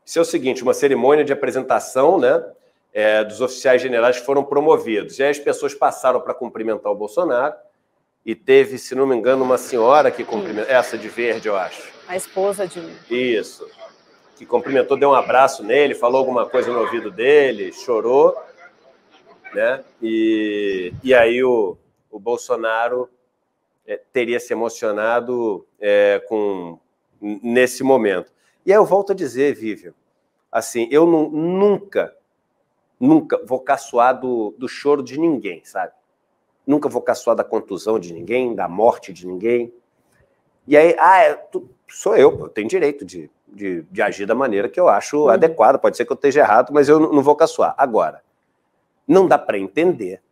Isso é o seguinte, uma cerimônia de apresentação, né, dos oficiais generais que foram promovidos. E aí as pessoas passaram para cumprimentar o Bolsonaro e teve, se não me engano, uma senhora que cumprimentou, essa de verde, eu acho. A esposa de... Isso. Que cumprimentou, deu um abraço nele, falou alguma coisa no ouvido dele, chorou, né? E aí o Bolsonaro teria se emocionado nesse momento. E aí eu volto a dizer, Vivian, assim, eu nunca vou caçoar do choro de ninguém, sabe? Nunca vou caçoar da contusão de ninguém, da morte de ninguém. E aí, sou eu tenho direito de agir da maneira que eu acho adequada. Pode ser que eu esteja errado, mas eu não vou caçoar. Agora, não dá para entender.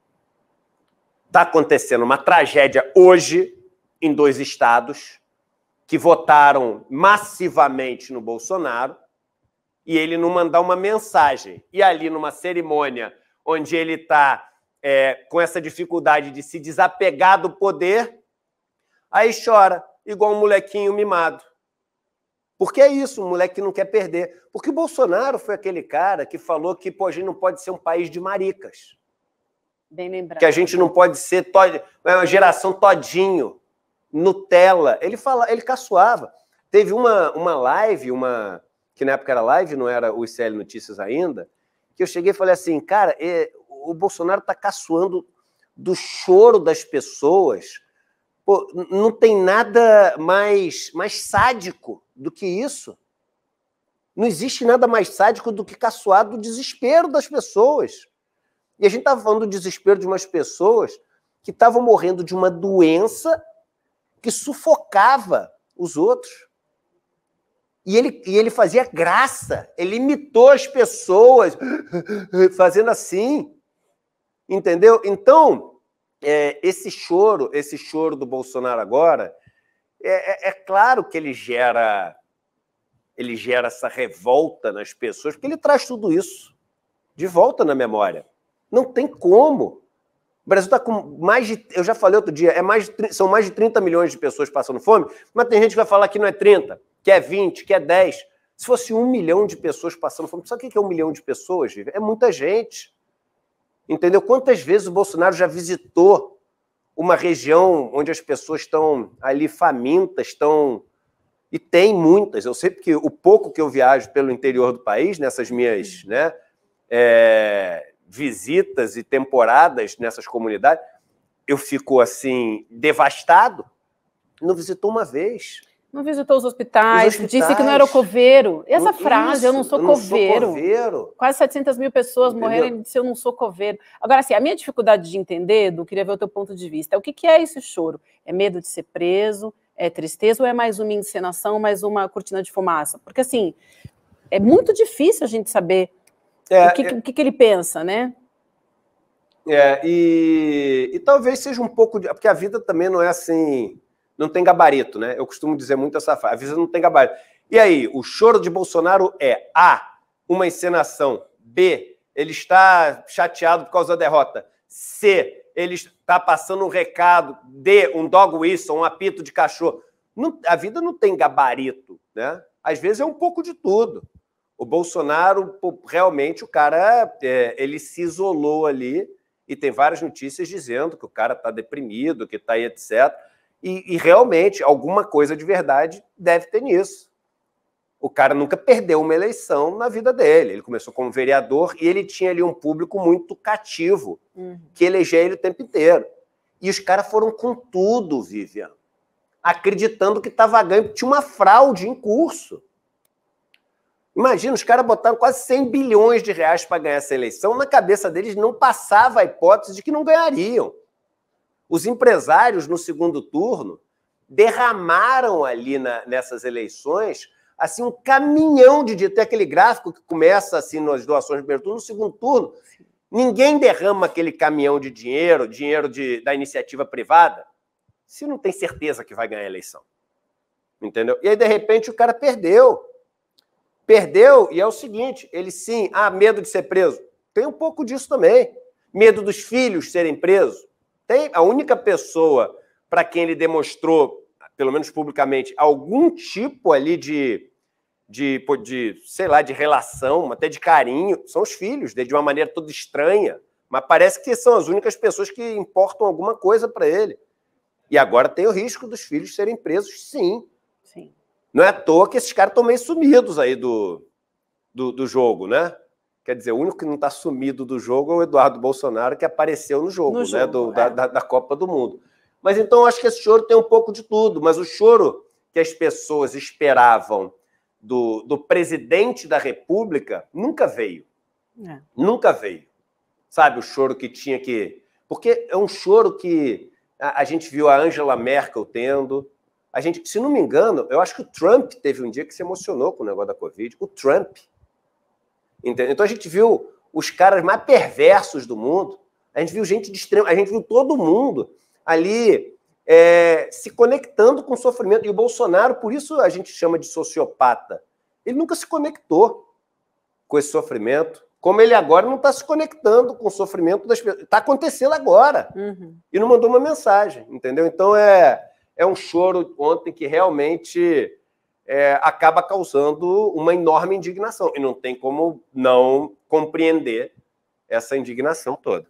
Está acontecendo uma tragédia hoje em 2 estados que votaram massivamente no Bolsonaro e ele não mandar uma mensagem. E ali numa cerimônia onde ele está com essa dificuldade de se desapegar do poder, aí chora, igual um molequinho mimado. Porque é isso, um moleque que não quer perder. Porque o Bolsonaro foi aquele cara que falou que a gente não pode ser um país de maricas. Bem lembrado. Que a gente não pode ser uma geração todinho, Nutella. Ele caçoava. Teve uma live, que na época era live, não era o ICL Notícias ainda, que eu cheguei e falei assim, cara, o Bolsonaro está caçoando do choro das pessoas. Pô, não tem nada mais sádico do que isso. Não existe nada mais sádico do que caçoar do desespero das pessoas. E a gente estava falando do desespero de umas pessoas que estavam morrendo de uma doença que sufocava os outros. E ele fazia graça, ele imitou as pessoas fazendo assim. Entendeu? Então, esse choro do Bolsonaro agora, é claro que ele gera essa revolta nas pessoas, porque ele traz tudo isso de volta na memória. Não tem como. O Brasil está com mais de... Eu já falei outro dia, são mais de 30 milhões de pessoas passando fome, mas tem gente que vai falar que não é 30, que é 20, que é 10. Se fosse 1 milhão de pessoas passando fome, sabe o que é 1 milhão de pessoas, Vivi? É muita gente. Entendeu? Quantas vezes o Bolsonaro já visitou uma região onde as pessoas estão ali famintas, e tem muitas. Eu sei porque o pouco que eu viajo pelo interior do país, nessas minhas visitas e temporadas nessas comunidades, eu fico assim, devastado. Não visitou uma vez. Não visitou os hospitais, disse que não era o coveiro. Essa frase, eu não sou coveiro. Quase 700 mil pessoas morreram e disse eu não sou coveiro. Agora, assim, a minha dificuldade de entender, Edu, queria ver o teu ponto de vista. O que é esse choro? É medo de ser preso? É tristeza ou é mais uma encenação, mais uma cortina de fumaça? Porque, assim, é muito difícil a gente saber o que ele pensa, né? E talvez seja um pouco... Porque a vida também não é assim... Não tem gabarito, né? Eu costumo dizer muito essa frase. A vida não tem gabarito. E aí, o choro de Bolsonaro é A, uma encenação. B, ele está chateado por causa da derrota. C, ele está passando um recado. D, um dog whistle, um apito de cachorro. A vida não tem gabarito, né? Às vezes é um pouco de tudo. O Bolsonaro, realmente, o cara, ele se isolou ali e tem várias notícias dizendo que o cara está deprimido, que está aí, etc., E realmente, alguma coisa de verdade deve ter nisso. O cara nunca perdeu uma eleição na vida dele. Ele começou como vereador e ele tinha ali um público muito cativo, que elegia ele o tempo inteiro. E os caras foram com tudo, Vivian, acreditando que estava ganhando. Tinha uma fraude em curso. Imagina, os caras botaram quase 100 bilhões de reais para ganhar essa eleição. Na cabeça deles não passava a hipótese de que não ganhariam. Os empresários, no segundo turno, derramaram ali nessas eleições assim, um caminhão de dinheiro. Tem aquele gráfico que começa assim nas doações do primeiro turno, no segundo turno. Ninguém derrama aquele caminhão de dinheiro da iniciativa privada, se não tem certeza que vai ganhar a eleição. Entendeu? E aí, de repente, o cara perdeu. Perdeu, e é o seguinte, ele sim, medo de ser preso. Tem um pouco disso também. Medo dos filhos serem presos. A única pessoa para quem ele demonstrou, pelo menos publicamente, algum tipo ali de sei lá, de relação, até de carinho, são os filhos dele, de uma maneira toda estranha. Mas parece que são as únicas pessoas que importam alguma coisa para ele. E agora tem o risco dos filhos serem presos, sim. Sim. Não é à toa que esses caras estão meio sumidos aí do jogo, né? Quer dizer, o único que não está sumido do jogo é o Eduardo Bolsonaro, que apareceu no jogo, né? Da Copa do Mundo. Mas então eu acho que esse choro tem um pouco de tudo, mas o choro que as pessoas esperavam do presidente da República nunca veio. Nunca veio. Sabe, o choro que tinha que... Porque é um choro que a gente viu a Angela Merkel tendo. A gente, se não me engano, eu acho que o Trump teve um dia que se emocionou com o negócio da Covid. O Trump. Entendeu? Então a gente viu os caras mais perversos do mundo. A gente viu gente de extremo... A gente viu todo mundo ali se conectando com o sofrimento. E o Bolsonaro, por isso a gente chama de sociopata. Ele nunca se conectou com esse sofrimento. Como ele agora não está se conectando com o sofrimento das pessoas. Está acontecendo agora. E não mandou uma mensagem, entendeu? Então é um choro ontem que realmente acaba causando uma enorme indignação. E não tem como não compreender essa indignação toda.